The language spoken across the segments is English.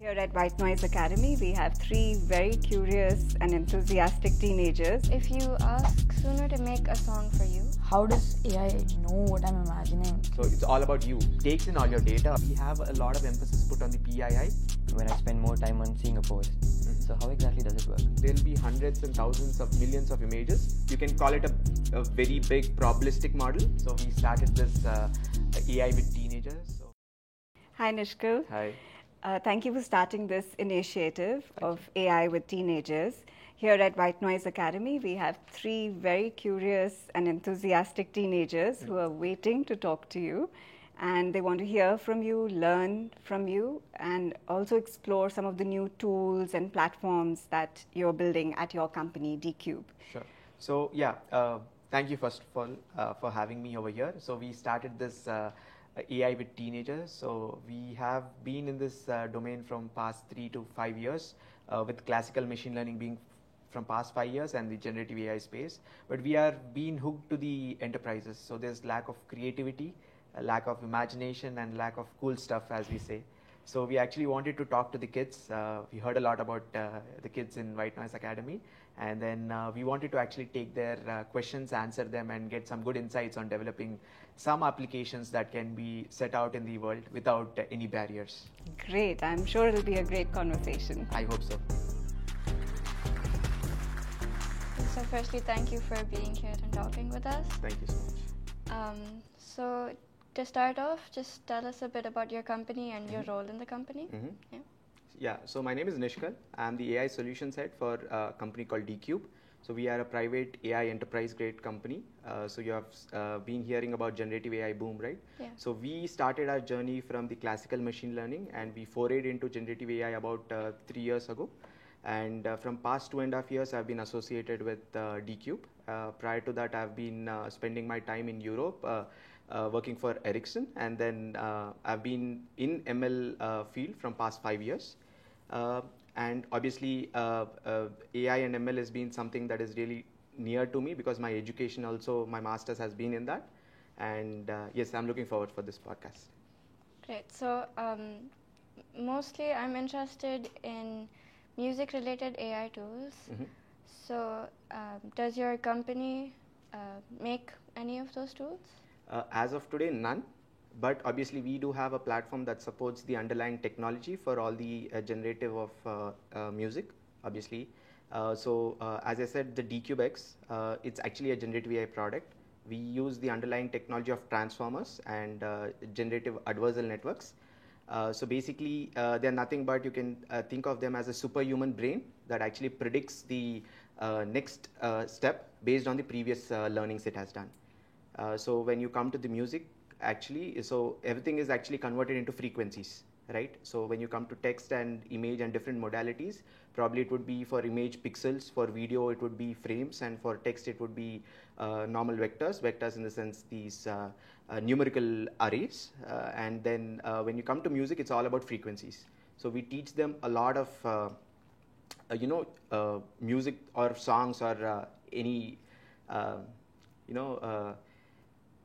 Here at White Noise Academy, we have three very curious and enthusiastic teenagers. If you ask Suno to make a song for you, how does AI know what I'm imagining? So it's all about you. Takes in all your data. We have a lot of emphasis put on the PII. When I spend more time on seeing a post. So how exactly does it work? There'll be hundreds and thousands of millions of images. You can call it a very big probabilistic model. So we started this AI with teenagers. So. Hi Nishkal. Hi. Thank you for starting this initiative of AI with teenagers. Here at White Noise Academy, we have three very curious and enthusiastic teenagers who are waiting to talk to you. And they want to hear from you, learn from you, and also explore some of the new tools and platforms that you're building at your company, D-Cube. Sure. So yeah, thank you first of all for having me over here. So we started this AI with teenagers. So we have been in this domain from past 3 to 5 years, with classical machine learning being from past 5 years and the generative AI space. But we are being hooked to the enterprises. So there's lack of creativity, a lack of imagination, and lack of cool stuff, as we say. So we actually wanted to talk to the kids. We heard a lot about the kids in White Noise Academy, and then we wanted to actually take their questions, answer them, and get some good insights on developing some applications that can be set out in the world without any barriers. Great. I'm sure it'll be a great conversation. I hope so. so firstly, thank you for being here and talking with us. Thank you so much. So to start off, just tell us a bit about your company and your role in the company. Yeah, so my name is Nishkal. I'm the AI solutions head for a company called D-Cube. So we are a private AI enterprise grade company. So you have been hearing about generative AI boom, right? Yeah. So we started our journey from the classical machine learning, and we forayed into generative AI about 3 years ago. And from past 2.5 years, I've been associated with D-Cube. Prior to that, I've been spending my time in Europe, working for Ericsson, and then I've been in ML field from past 5 years. And obviously, AI and ML has been something that is really near to me because my education also, my master's has been in that. And yes, I'm looking forward for this podcast. Great. So mostly I'm interested in music-related AI tools. So does your company make any of those tools? As of today, none. But obviously, we do have a platform that supports the underlying technology for all the generative of music, obviously. So as I said, the D-CubeX, it's actually a generative AI product. We use the underlying technology of transformers and generative adversarial networks. So basically, they're nothing but you can think of them as a superhuman brain that actually predicts the next step based on the previous learnings it has done. So when you come to the music, actually, so everything is actually converted into frequencies, right? So when you come to text and image and different modalities, probably it would be for image pixels, for video it would be frames, and for text it would be normal vectors in the sense these numerical arrays. And then when you come to music, it's all about frequencies. So we teach them a lot of music or songs or any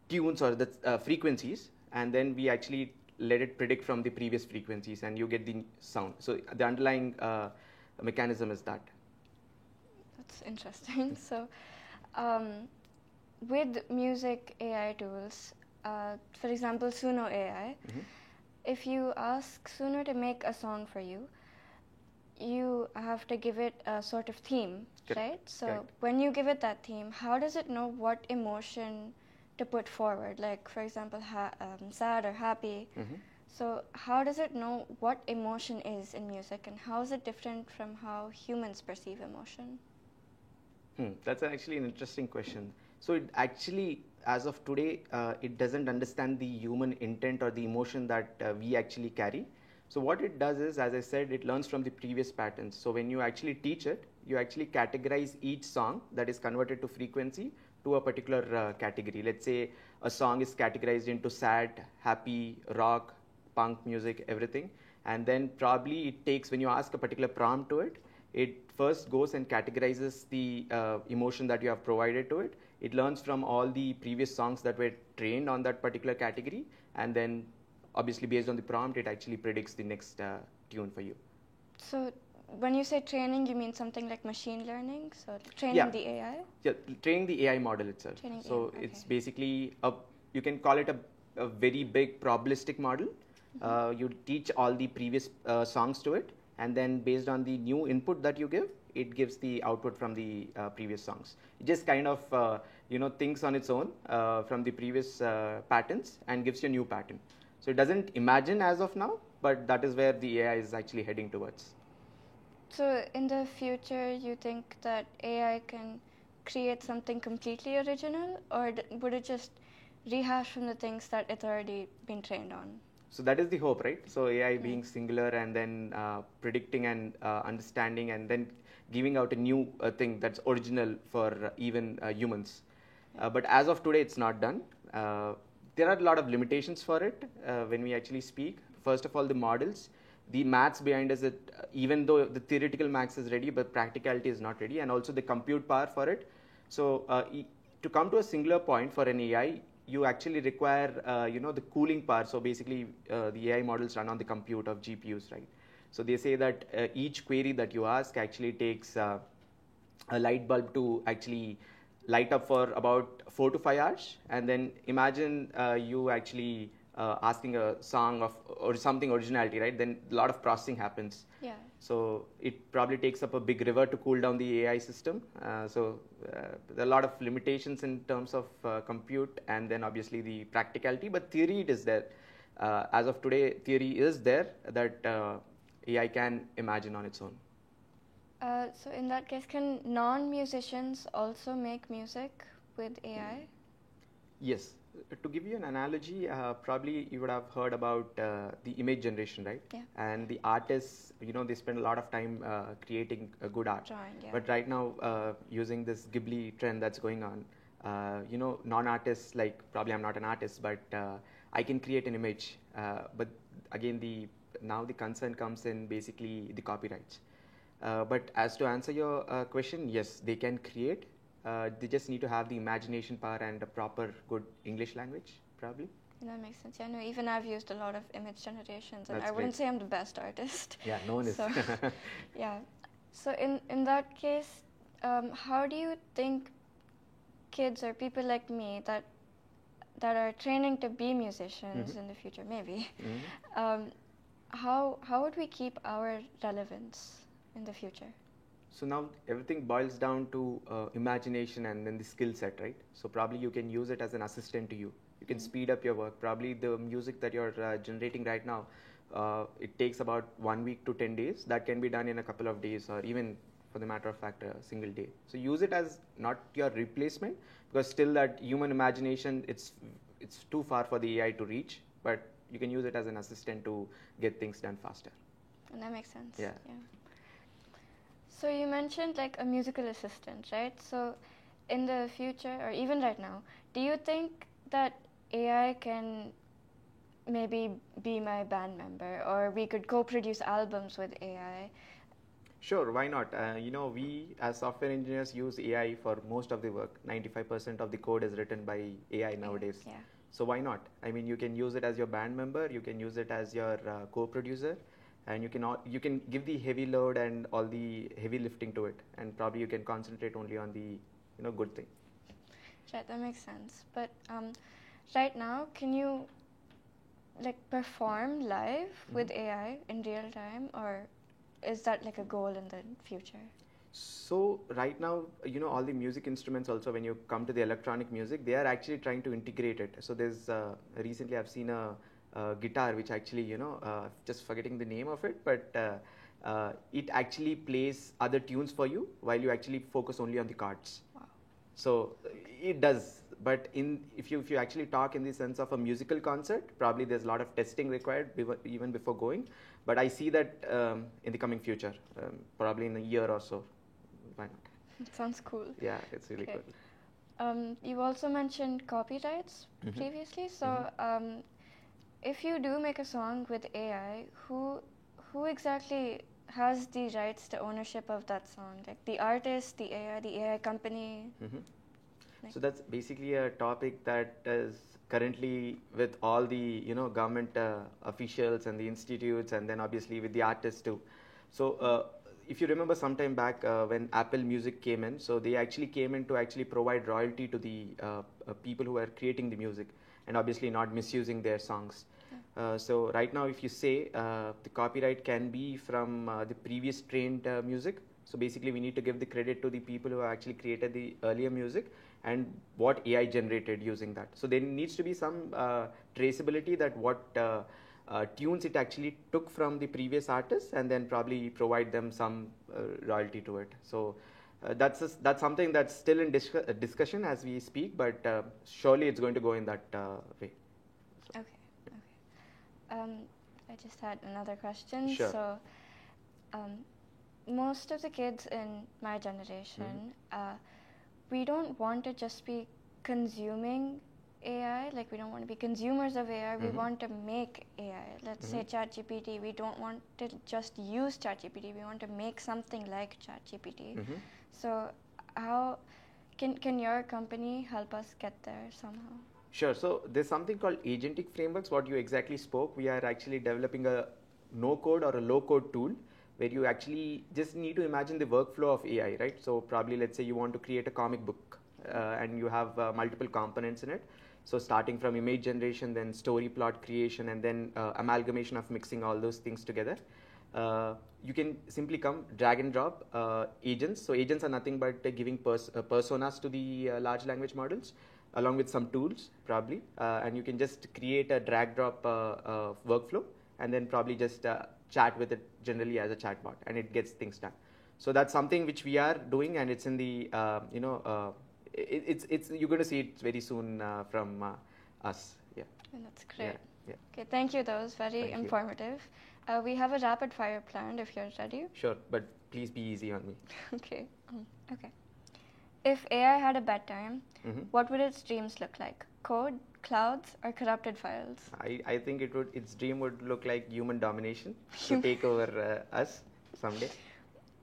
tunes or the frequencies, and then we actually let it predict from the previous frequencies, and you get the sound. So the underlying mechanism is that. That's interesting. So with music AI tools, for example, Suno AI, if you ask Suno to make a song for you, you have to give it a sort of theme, right? So when you give it that theme, how does it know what emotion to put forward? Like, for example, sad or happy. So how does it know what emotion is in music, and how is it different from how humans perceive emotion? That's actually an interesting question. So it actually, as of today, it doesn't understand the human intent or the emotion that we actually carry. So what it does is, as I said, it learns from the previous patterns. So when you actually teach it, you actually categorize each song that is converted to frequency to a particular category. Let's say a song is categorized into sad, happy, rock, punk music, everything. And then probably it takes, when you ask a particular prompt to it, it first goes and categorizes the emotion that you have provided to it. It learns from all the previous songs that were trained on that particular category, and then obviously based on the prompt, it actually predicts the next tune for you. So when you say training, you mean something like machine learning? So training Yeah. the AI? Yeah, training the AI model itself. Training So AI, it's okay. basically you can call it a very big probabilistic model. You teach all the previous songs to it, and then based on the new input that you give, it gives the output from the previous songs. It just kind of thinks on its own from the previous patterns and gives you a new pattern. So it doesn't imagine as of now, but that is where the AI is actually heading towards. So in the future, you think that AI can create something completely original, or would it just rehash from the things that it's already been trained on? So that is the hope, right? So AI being singular and then predicting and understanding and then giving out a new thing that's original for even humans. But as of today, it's not done. There are a lot of limitations for it when we actually speak. First of all, the models, the maths behind us, even though the theoretical maths is ready, but practicality is not ready, and also the compute power for it. So to come to a singular point for an AI, you actually require the cooling power. So basically the AI models run on the compute of GPUs, right? So they say that each query that you ask actually takes a light bulb to actually light up for about 4 to 5 hours, and then imagine you actually asking a song of or something originality, right? Then a lot of processing happens. Yeah. So it probably takes up a big river to cool down the AI system. There are a lot of limitations in terms of compute and then obviously the practicality, but theory it is there. As of today, theory is there that AI can imagine on its own. So in that case, can non-musicians also make music with AI? Yes. To give you an analogy, probably you would have heard about the image generation, right? Yeah. And the artists, they spend a lot of time creating a good art. Drawing, yeah. But right now, using this Ghibli trend that's going on, non-artists, like probably I'm not an artist, but I can create an image. But again, now the concern comes in basically the copyrights. But as to answer your question, yes, they can create. They just need to have the imagination power and a proper good English language, probably. That makes sense. Yeah, no, even I've used a lot of image generations, and That's I wouldn't great. say I'm the best artist. Yeah, no one is. So, yeah. So in that case, how do you think kids or people like me that are training to be musicians in the future, maybe, how would we keep our relevance in the future? So now everything boils down to imagination and then the skill set, right? So probably you can use it as an assistant to you. You can speed up your work. Probably the music that you're generating right now, it takes about 1 week to 10 days. That can be done in a couple of days, or even for the matter of fact, a single day. So use it as not your replacement, because still that human imagination, it's too far for the AI to reach, but you can use it as an assistant to get things done faster. And that makes sense. Yeah. So you mentioned like a musical assistant, right? So in the future, or even right now, do you think that AI can maybe be my band member, or we could co-produce albums with AI? Sure, why not? We as software engineers use AI for most of the work. 95% of the code is written by AI nowadays. Yeah. So why not? I mean, you can use it as your band member, you can use it as your co-producer, and you can give the heavy load and all the heavy lifting to it, and probably you can concentrate only on the good thing. Right, that makes sense. But right now, can you like perform live with AI in real time, or is that like a goal in the future? So right now, all the music instruments also, when you come to the electronic music, they are actually trying to integrate it. So there's recently I've seen a guitar which actually, just forgetting the name of it, but it actually plays other tunes for you while you actually focus only on the chords. Wow. So it does, but if you actually talk in the sense of a musical concert, probably there's a lot of testing required even before going. But I see that in the coming future, probably in a year or so. Why not? Sounds cool. Yeah, it's really cool. You also mentioned copyrights previously. So if you do make a song with AI, who exactly has the rights to ownership of that song? Like the artist, the AI company? So that's basically a topic that is currently with all the government officials and the institutes, and then obviously with the artists too. So if you remember sometime back when Apple Music came in, so they actually came in to actually provide royalty to the people who are creating the music, and obviously not misusing their songs. So right now, if you say the copyright can be from the previous trained music, so basically we need to give the credit to the people who have actually created the earlier music and what AI generated using that. So there needs to be some traceability that what tunes it actually took from the previous artists, and then probably provide them some royalty to it. So that's something that's still in discussion as we speak, but surely it's going to go in that way. Okay. I just had another question. Sure. So, most of the kids in my generation, we don't want to just be consuming AI. Like, we don't want to be consumers of AI. We want to make AI. Let's say ChatGPT. We don't want to just use ChatGPT. We want to make something like ChatGPT. So, how can your company help us get there somehow? Sure. So there's something called agentic frameworks. What you exactly spoke, we are actually developing a no-code or a low-code tool where you actually just need to imagine the workflow of AI, right? So probably let's say you want to create a comic book and you have multiple components in it. So starting from image generation, then story plot creation, and then amalgamation of mixing all those things together. You can simply drag and drop agents. So agents are nothing but giving personas to the large language models, along with some tools probably, and you can just create a drag drop workflow, and then probably just chat with it generally as a chatbot, and it gets things done. So that's something which we are doing, and it's in the it's you're going to see it very soon from us. Yeah. And that's great. Yeah. Okay, thank you. That was very informative. We have a rapid fire planned if you're ready. Sure, but please be easy on me. Okay. Okay. If AI had a bedtime, what would its dreams look like? Code, clouds, or corrupted files? I think its dream would look like human domination to take over us someday.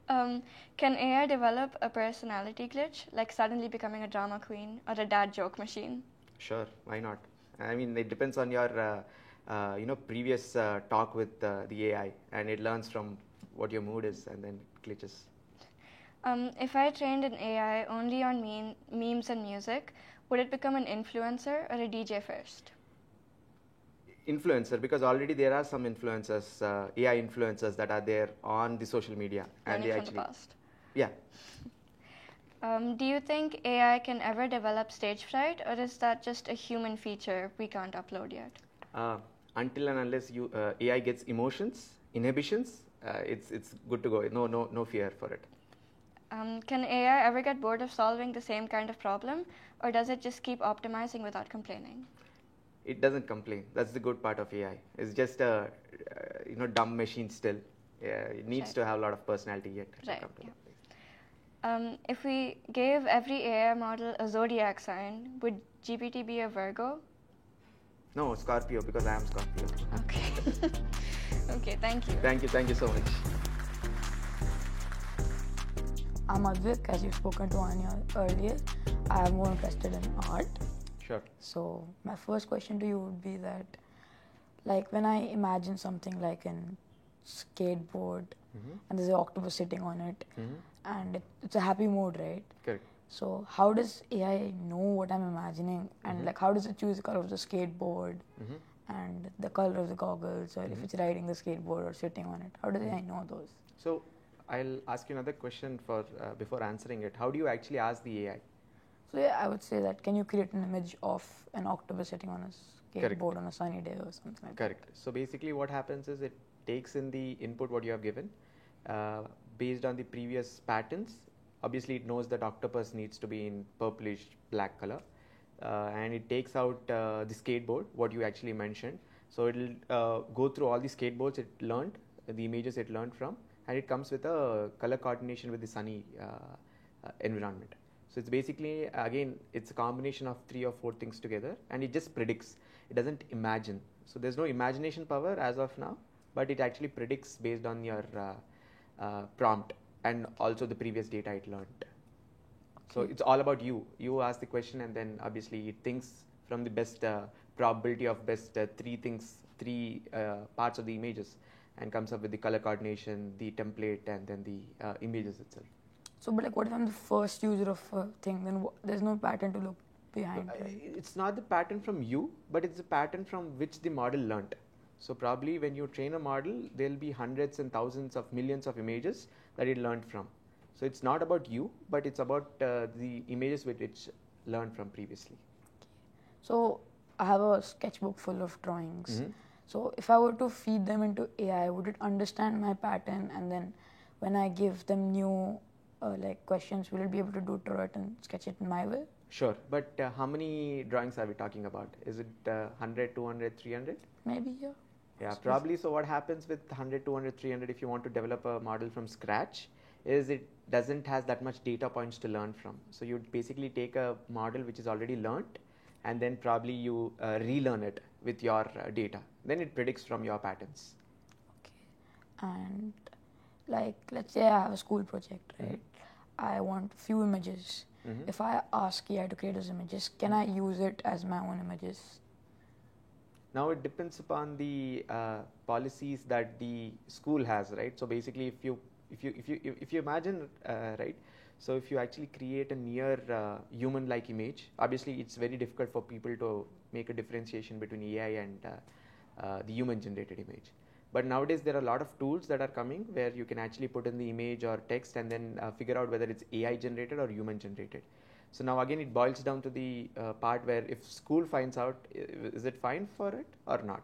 Can AI develop a personality glitch, like suddenly becoming a drama queen or a dad joke machine? Sure, why not? I mean, it depends on your previous talk with the AI, and it learns from what your mood is, and then glitches. If I trained an AI only on memes and music, would it become an influencer or a DJ first? Influencer, because already there are some influencers, AI influencers that are there on the social media, and they from actually the past. Yeah. Do you think AI can ever develop stage fright, or is that just a human feature we can't upload yet? Until and unless AI gets emotions, inhibitions, it's good to go. No fear for it. Can AI ever get bored of solving the same kind of problem, or does it just keep optimizing without complaining? It doesn't complain. That's the good part of AI. It's just a dumb machine still. Yeah, it needs to have a lot of personality yet. Right. Yeah. If we gave every AI model a zodiac sign, would GPT be a Virgo? No, Scorpio, because I am Scorpio. Okay. Okay, thank you. Thank you so much. I'm Advik, as you've spoken to Anya earlier. I am more interested in art. Sure. So my first question to you would be that, like, when I imagine something like a skateboard and there's an octopus sitting on it, and it's a happy mood, right? Correct. So how does AI know what I'm imagining, and like how does it choose the color of the skateboard and the color of the goggles, or if it's riding the skateboard or sitting on it? How does AI know those? So I'll ask you another question for before answering it. How do you actually ask the AI? So yeah, I would say that, can you create an image of an octopus sitting on a skateboard on a sunny day or something like that? Correct. So basically what happens is it takes in the input what you have given based on the previous patterns. Obviously it knows that octopus needs to be in purplish black color, and it takes out the skateboard, what you actually mentioned. So it'll go through all the skateboards it learned, the images it learned from, and it comes with a color coordination with the sunny environment. So it's basically, again, it's a combination of 3 or 4 things together, and it just predicts. It doesn't imagine. So there's no imagination power as of now, but it actually predicts based on your prompt and also the previous data it learned. So it's all about you. You ask the question, and then obviously it thinks from the best probability of best 3 parts of the images, and comes up with the color coordination, the template, and then the images itself. So, but like, what if I'm the first user of a thing? Then there's no pattern to look behind. Right? It's not the pattern from you, but it's the pattern from which the model learnt. So probably when you train a model, there'll be hundreds and thousands of millions of images that it learned from. So it's not about you, but it's about the images which it learned from previously. So I have a sketchbook full of drawings. So if I were to feed them into AI, would it understand my pattern? And then when I give them new like questions, will it be able to draw it and sketch it in my way? Sure, but how many drawings are we talking about? Is it 100, 200, 300? Maybe, yeah. Yeah, probably. So what happens with 100, 200, 300 if you want to develop a model from scratch is it doesn't has that much data points to learn from. So you'd basically take a model which is already learnt and then probably you relearn it with your data. Then it predicts from your patterns. Okay. And like, let's say I have a school project, right? I want few images. If I ask AI to create those images, can I use it as my own images? Now it depends upon the policies that the school has, right? So basically, if you imagine, right? So if you actually create a near human-like image, obviously it's very difficult for people to make a differentiation between AI and the human-generated image. But nowadays there are a lot of tools that are coming where you can actually put in the image or text and then figure out whether it's AI generated or human generated. So now again it boils down to the part where if school finds out, is it fine for it or not?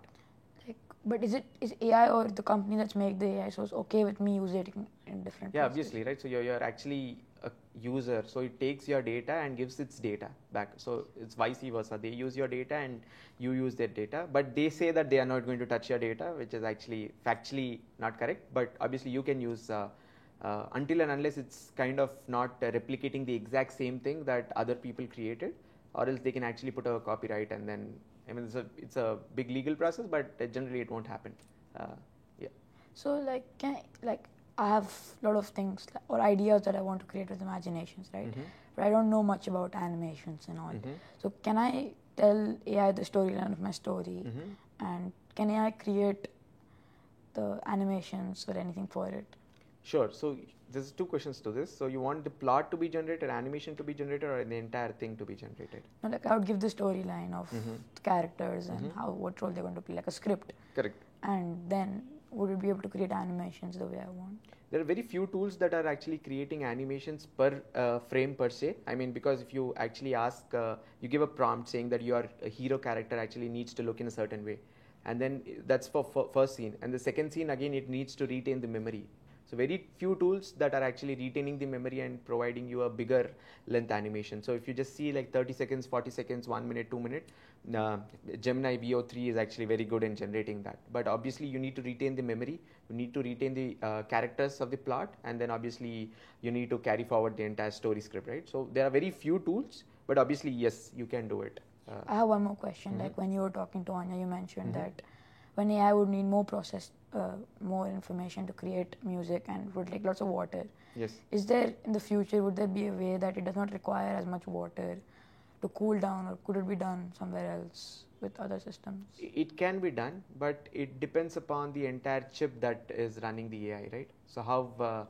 Like, but is AI or the company that's make the AI so it's okay with me using it in different Yeah, places? obviously, right? So you're actually a user, so it takes your data and gives its data back. So it's vice versa. They use your data and you use their data, but they say that they are not going to touch your data, which is actually factually not correct. But obviously you can use until and unless it's kind of not replicating the exact same thing that other people created, or else they can actually put a copyright and then, I mean, it's a big legal process, but generally it won't happen. Yeah. So like, I have a lot of things or ideas that I want to create with imaginations, right? But I don't know much about animations and all. So can I tell AI the storyline of my story, and can AI create the animations or anything for it? Sure. So there's two questions to this. So you want the plot to be generated, animation to be generated, or the entire thing to be generated? No, like I would give the storyline of the characters and what role they're going to play, like a script. Correct. And then would it be able to create animations the way I want? There are very few tools that are actually creating animations per frame per se. I mean, because if you actually ask, you give a prompt saying that your hero character actually needs to look in a certain way. And then that's for first scene. And the second scene, again, it needs to retain the memory. So very few tools that are actually retaining the memory and providing you a bigger length animation. So if you just see like 30 seconds, 40 seconds, 1 minute, 2 minutes, Gemini Veo 3 is actually very good in generating that. But obviously you need to retain the memory, you need to retain the characters of the plot, and then obviously you need to carry forward the entire story script, right? So there are very few tools, but obviously yes, you can do it. I have one more question. Like when you were talking to Anya, you mentioned that when AI would need more information to create music and would take lots of water. Yes. Is there in the future, would there be a way that it does not require as much water to cool down, or could it be done somewhere else with other systems? It can be done, but it depends upon the entire chip that is running the AI, right? So how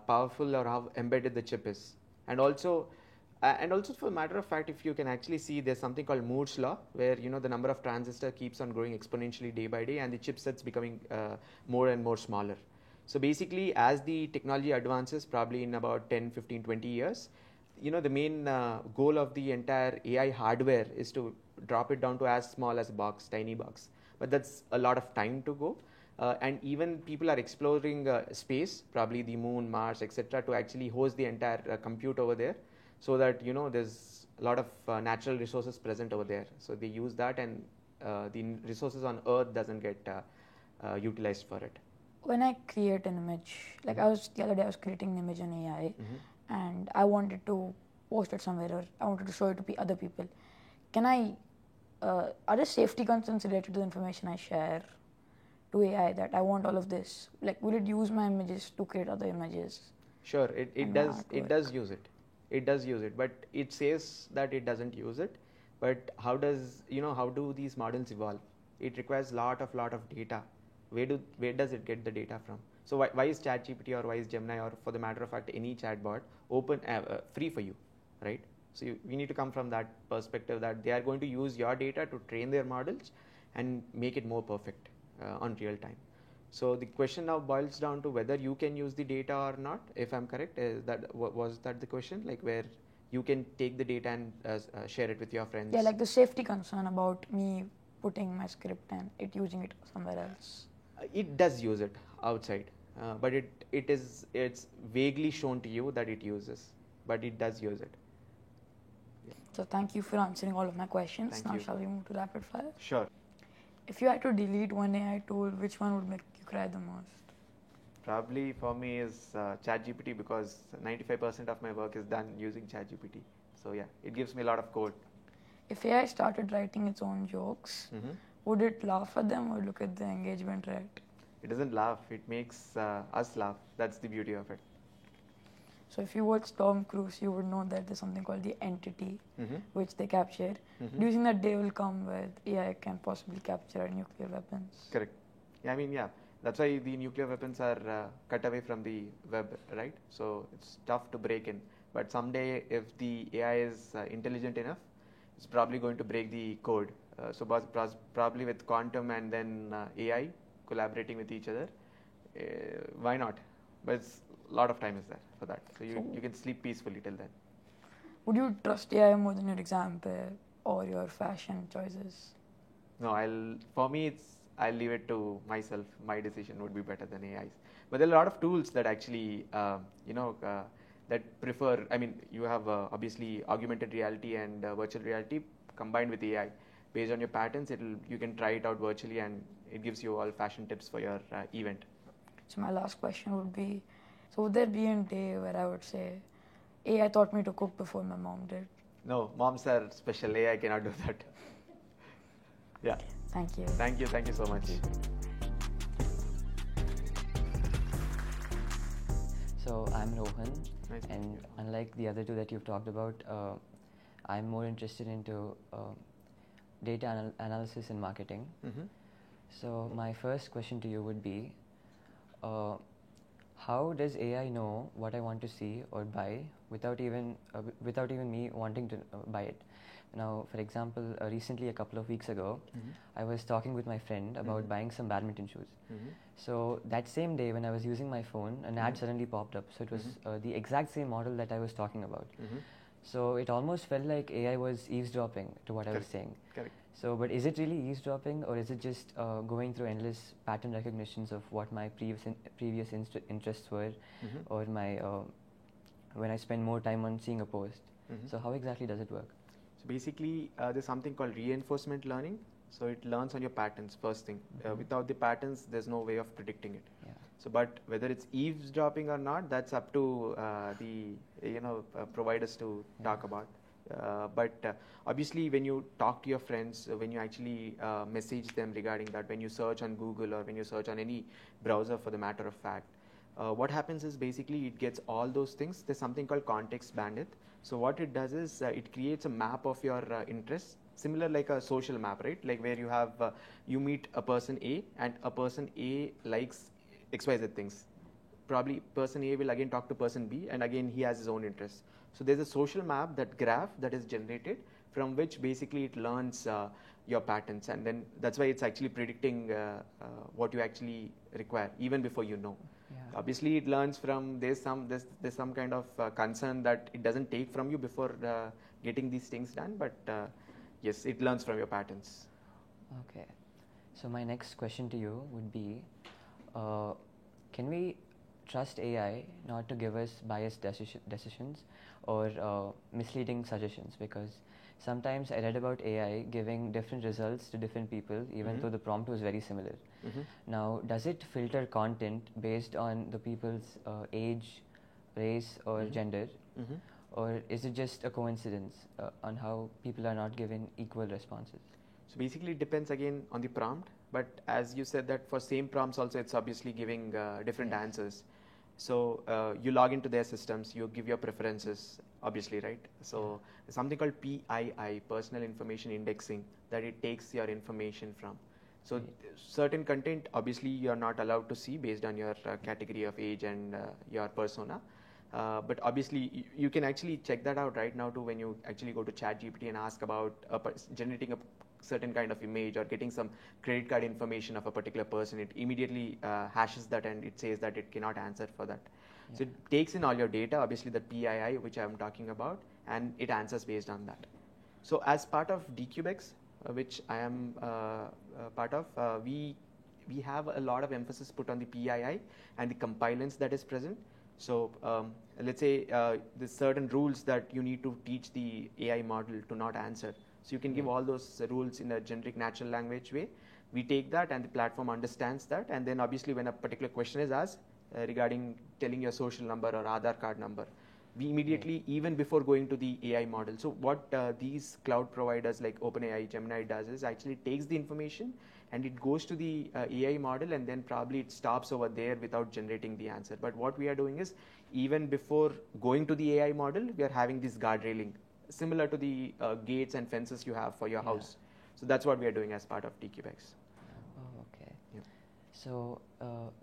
powerful or how embedded the chip is. And also for a matter of fact, if you can actually see, there's something called Moore's law, where the number of transistors keeps on growing exponentially day by day, and the chipset's becoming more and more smaller. So basically, as the technology advances, probably in about 10, 15, 20 years, the main goal of the entire AI hardware is to drop it down to as small as a box, tiny box. But that's a lot of time to go. And even people are exploring space, probably the moon, Mars, etc., to actually host the entire compute over there, so that there's a lot of natural resources present over there. So they use that, and the resources on Earth doesn't get utilized for it. When I create an image, like the other day I was creating an image on AI, and I wanted to post it somewhere, or I wanted to show it to other people. Are there safety concerns related to the information I share to AI that I want all of this? Like, will it use my images to create other images? Sure, it does use it. It does use it, but it says that it doesn't use it. But how do these models evolve? It requires lot of data. where does it get the data from? So why is ChatGPT or why is Gemini, or for the matter of fact any chatbot, open free for you, right? So we need to come from that perspective that they are going to use your data to train their models and make it more perfect on real time. So the question now boils down to whether you can use the data or not. If I'm correct, was that the question, like where you can take the data and share it with your friends? Yeah, like the safety concern about me putting my script and it using it somewhere else. It does use it outside, but it's vaguely shown to you that it uses, but it does use it. Yeah. So thank you for answering all of my questions. Thank now you. Shall we move to rapid fire? Sure. If you had to delete one AI tool, which one would make you cry the most? Probably for me is ChatGPT, because 95% of my work is done using ChatGPT. So yeah, it gives me a lot of code. If AI started writing its own jokes, would it laugh at them or look at the engagement rate? It doesn't laugh, it makes us laugh. That's the beauty of it. So if you watch Tom Cruise, you would know that there's something called the entity, which they capture. Do you think that day will come where AI can possibly capture nuclear weapons? Correct. Yeah, I mean, yeah. That's why the nuclear weapons are cut away from the web, right? So it's tough to break in. But someday, if the AI is intelligent enough, it's probably going to break the code. So probably with quantum and then AI collaborating with each other, why not? But a lot of time is there for that. So you can sleep peacefully till then. Would you trust AI more than your exam pair or your fashion choices? No, for me, I'll leave it to myself. My decision would be better than AI's. But there are a lot of tools that actually, that prefer, I mean, you have obviously augmented reality and virtual reality combined with AI. Based on your patterns, you can try it out virtually and it gives you all fashion tips for your event. So my last question would be, so would there be a day where I would say, AI taught me to cook before my mom did? No, moms are special. AI cannot do that. Yeah. Thank you. Thank you so much. So I'm Rohan, Nice to meet and you. unlike the other two that you've talked about, I'm more interested into data analysis and marketing. So my first question to you would be, how does AI know what I want to see or buy without even me wanting to buy it? Now, for example, recently, a couple of weeks ago, I was talking with my friend about buying some badminton shoes. So that same day when I was using my phone, an ad suddenly popped up. So it was the exact same model that I was talking about. So it almost felt like AI was eavesdropping to what I was saying. Correct. So, but is it really eavesdropping, or is it just going through endless pattern recognitions of what my previous interests were, or my when I spend more time on seeing a post? So how exactly does it work? So basically, there's something called reinforcement learning. So it learns on your patterns first thing. Without the patterns, there's no way of predicting it. Yeah. So, but whether it's eavesdropping or not, that's up to the providers to talk about. But obviously, when you talk to your friends, when you actually message them regarding that, when you search on Google or when you search on any browser, for the matter of fact, what happens is basically it gets all those things. There's something called context bandwidth. So what it does is it creates a map of your interests, similar like a social map, right? Like where you have you meet a person A and a person A likes XYZ things. Probably person A will again talk to person B, and again he has his own interests. So there's a social map, that graph that is generated, from which basically it learns your patterns, and then that's why it's actually predicting what you actually require even before you know. Yeah. Obviously, it learns from there's some kind of concern that it doesn't take from you before getting these things done, but yes, it learns from your patterns. Okay. So my next question to you would be, can we trust AI not to give us biased decisions or misleading suggestions? Because sometimes I read about AI giving different results to different people, even though the prompt was very similar. Now, does it filter content based on the people's age, race, or gender? Or is it just a coincidence on how people are not given equal responses? So basically, it depends again on the prompt. But as you said that for same prompts also, it's obviously giving different answers. So you log into their systems, you give your preferences, obviously, right? So there's something called PII, Personal Information Indexing, that it takes your information from. So certain content, obviously, you are not allowed to see based on your category of age and your persona. But obviously, you can actually check that out right now too when you actually go to ChatGPT and ask about generating a certain kind of image or getting some credit card information of a particular person. It immediately hashes that and it says that it cannot answer for that. So it takes in all your data, obviously the PII, which I'm talking about, and it answers based on that. So as part of DQBX, which I am part of, we have a lot of emphasis put on the PII and the compliance that is present. So let's say there's certain rules that you need to teach the AI model to not answer. So you can give all those rules in a generic natural language way. We take that and the platform understands that, and then obviously when a particular question is asked regarding telling your social number or Aadhaar card number, we immediately, even before going to the AI model. So what these cloud providers like OpenAI, Gemini does is actually takes the information and it goes to the AI model, and then probably it stops over there without generating the answer. But what we are doing is, even before going to the AI model, we are having this guard railing, similar to the gates and fences you have for your house. So that's what we are doing as part of DQBX. Oh, okay. Yeah. So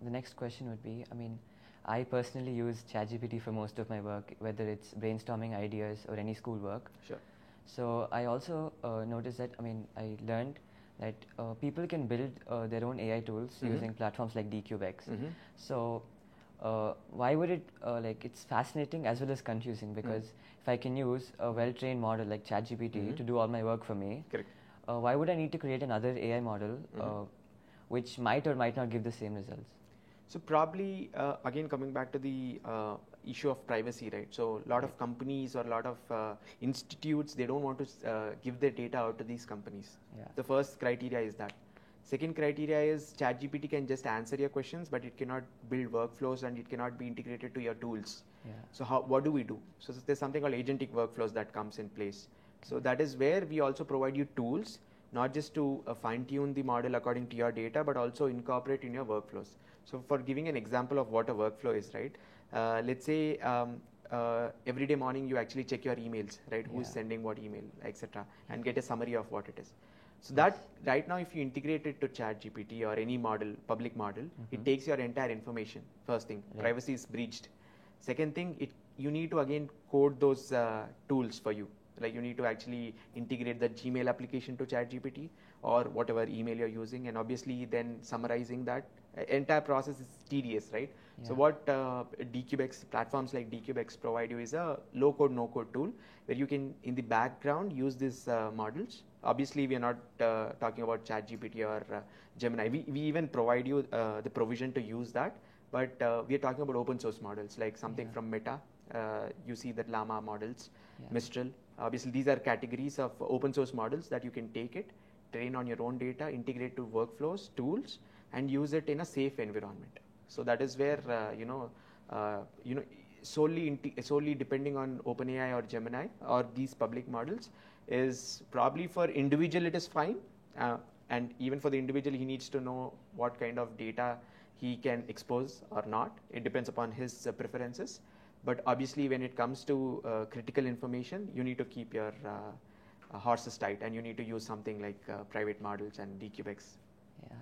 the next question would be, I mean, I personally use ChatGPT for most of my work, whether it's brainstorming ideas or any school work. Sure. So I also noticed that, I mean, I learned that people can build their own AI tools using platforms like DQBX. So why would it, it's fascinating as well as confusing, because if I can use a well-trained model like ChatGPT to do all my work for me, why would I need to create another AI model which might or might not give the same results? So probably, again, coming back to the issue of privacy, right? So a lot of companies or a lot of institutes, they don't want to give their data out to these companies. The first criteria is that. Second criteria is ChatGPT can just answer your questions, but it cannot build workflows and it cannot be integrated to your tools. So what do we do? So there's something called agentic workflows that comes in place. So that is where we also provide you tools, not just to fine-tune the model according to your data, but also incorporate in your workflows. So for giving an example of what a workflow is, right? Let's say every day morning you actually check your emails, right? Who's sending what email, etc., and get a summary of what it is. So that right now, if you integrate it to ChatGPT or any model, public model, it takes your entire information. First thing, privacy is breached. Second thing, you need to again code those tools for you. Like you need to actually integrate the Gmail application to ChatGPT or whatever email you're using, and obviously then summarizing that. Entire process is tedious, right? So what DQBX platforms like DQBX provide you is a low-code, no-code tool where you can, in the background, use these models. Obviously, we are not talking about ChatGPT or Gemini. We even provide you the provision to use that, but we are talking about open source models like something from Meta. You see that Llama models, Mistral. Obviously, these are categories of open source models that you can take it, train on your own data, integrate to workflows, tools, and use it in a safe environment. So that is where solely depending on OpenAI or Gemini or these public models is probably for individual it is fine, and even for the individual he needs to know what kind of data he can expose or not. It depends upon his preferences. But obviously, when it comes to critical information, you need to keep your horses tight, and you need to use something like private models and DQBX. Yeah.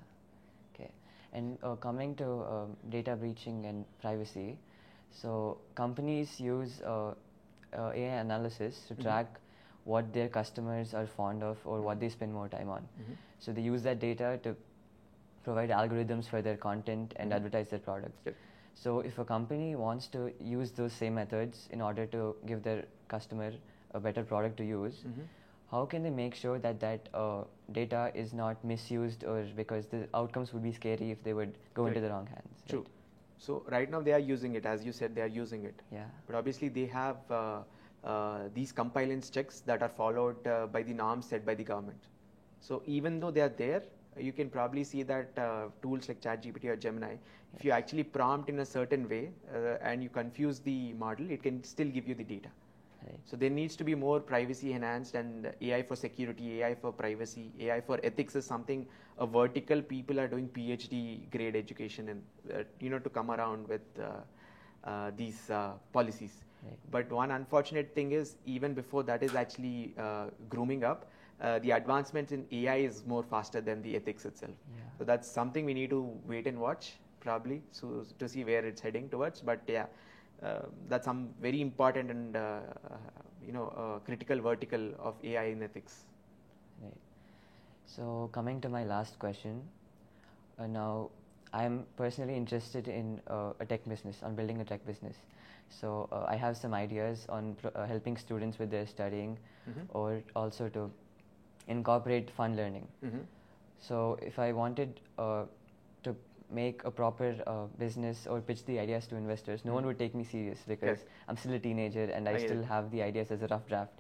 Okay. And coming to data breaching and privacy, so companies use AI analysis to track what their customers are fond of or what they spend more time on. So they use that data to provide algorithms for their content and advertise their products. So if a company wants to use those same methods in order to give their customer a better product to use, how can they make sure that that data is not misused, or because the outcomes would be scary if they would go into the wrong hands? Right? True. So right now they are using it, as you said, they are using it. But obviously they have these compliance checks that are followed by the norms set by the government. So even though they are there, you can probably see that tools like ChatGPT or Gemini, if you actually prompt in a certain way and you confuse the model, it can still give you the data. So there needs to be more privacy enhanced, and AI for security, AI for privacy, AI for ethics is something a vertical people are doing PhD grade education in, to come around with these policies. But one unfortunate thing is, even before that is actually grooming up, the advancements in AI is more faster than the ethics itself. Yeah. So that's something we need to wait and watch probably so to see where it's heading towards. But yeah, that's some very important and critical vertical of AI in ethics. Right. So coming to my last question, now I'm personally interested in a tech business, on building a tech business. So I have some ideas on helping students with their studying, or also to incorporate fun learning. So if I wanted to make a proper business or pitch the ideas to investors, no one would take me serious because I'm still a teenager and I still have the ideas as a rough draft.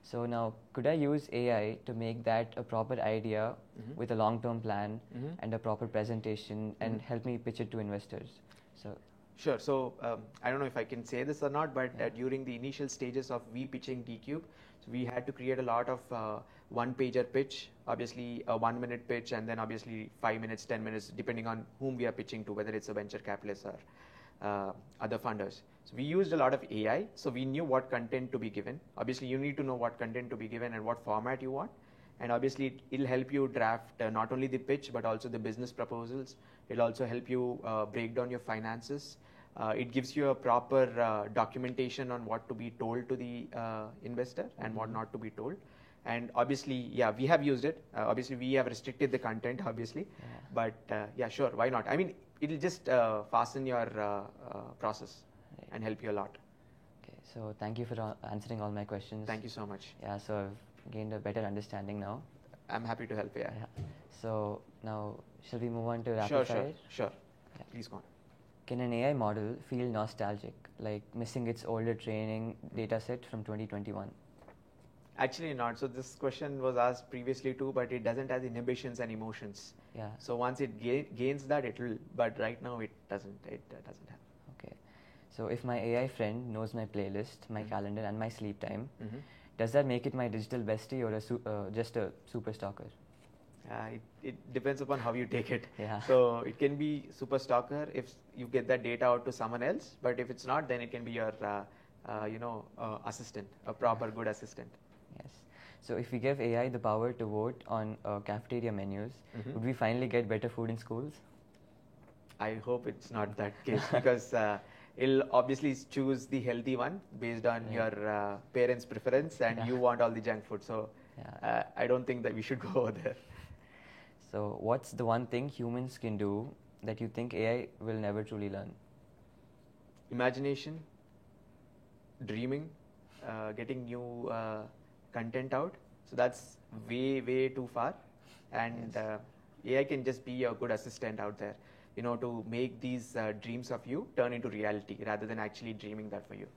So now, could I use AI to make that a proper idea with a long-term plan and a proper presentation and help me pitch it to investors? So. Sure. So I don't know if I can say this or not, but during the initial stages of we pitching D-Cube, so we had to create a lot of one-pager pitch, obviously a 1-minute pitch, and then obviously 5 minutes, 10 minutes, depending on whom we are pitching to, whether it's a venture capitalist or other funders. So we used a lot of AI, so we knew what content to be given. Obviously, you need to know what content to be given and what format you want. And obviously, it'll help you draft not only the pitch, but also the business proposals. It'll also help you break down your finances. It gives you a proper documentation on what to be told to the investor and what not to be told. And obviously, yeah, we have used it. Obviously, we have restricted the content, obviously. But yeah, sure, why not? I mean, it'll just fasten your process and help you a lot. Okay, so thank you for answering all my questions. Thank you so much. Yeah, so I've gained a better understanding now. I'm happy to help, yeah. So now, shall we move on to rapid fire? Sure. Yeah. Please go on. Can an AI model feel nostalgic, like missing its older training data set from 2021? Actually not. So this question was asked previously too, but it doesn't have inhibitions and emotions. Yeah. So once it gains that, it will. But right now it doesn't. It doesn't have. Okay. So if my AI friend knows my playlist, my calendar, and my sleep time, does that make it my digital bestie or just a super stalker? It depends upon how you take it. Yeah. So it can be super stalker if you get that data out to someone else. But if it's not, then it can be your assistant, a proper good assistant. Yes. So if we give AI the power to vote on cafeteria menus, would we finally get better food in schools? I hope it's not that case because it'll obviously choose the healthy one based on your parents' preference, and you want all the junk food. So I don't think that we should go over there. So what's the one thing humans can do that you think AI will never truly learn? Imagination, dreaming, getting new content out. So that's way too far. And AI can just be a good assistant out there, to make these dreams of you turn into reality rather than actually dreaming that for you.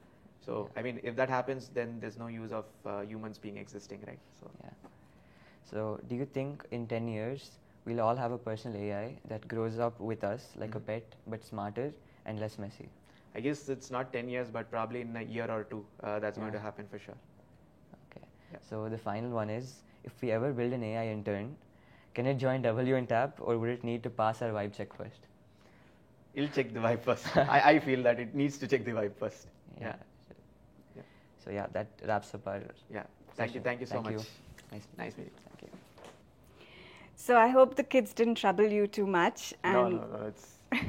So, I mean, if that happens, then there's no use of humans being existing, right? So, So, do you think in 10 years, we'll all have a personal AI that grows up with us like a pet, but smarter and less messy? I guess it's not 10 years, but probably in a year or two, that's going to happen for sure. Okay. Yeah. So, the final one is, if we ever build an AI intern, can it join W and TAP, or would it need to pass our vibe check first? It'll check the vibe first. I feel that it needs to check the vibe first. Yeah. So yeah, that wraps up our Thank you so much. Nice meeting you. Thank you. So I hope the kids didn't trouble you too much. No.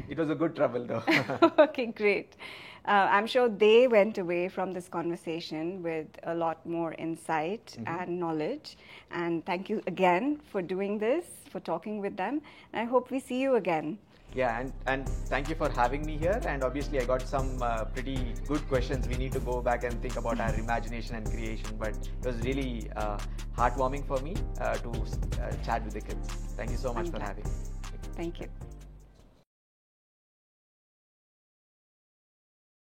It was a good trouble though. Okay, great. I'm sure they went away from this conversation with a lot more insight and knowledge. And thank you again for doing this, for talking with them. And I hope we see you again. Yeah, and thank you for having me here. And obviously, I got some pretty good questions. We need to go back and think about our imagination and creation. But it was really heartwarming for me to chat with the kids. Thank you so much for having me. Thank you.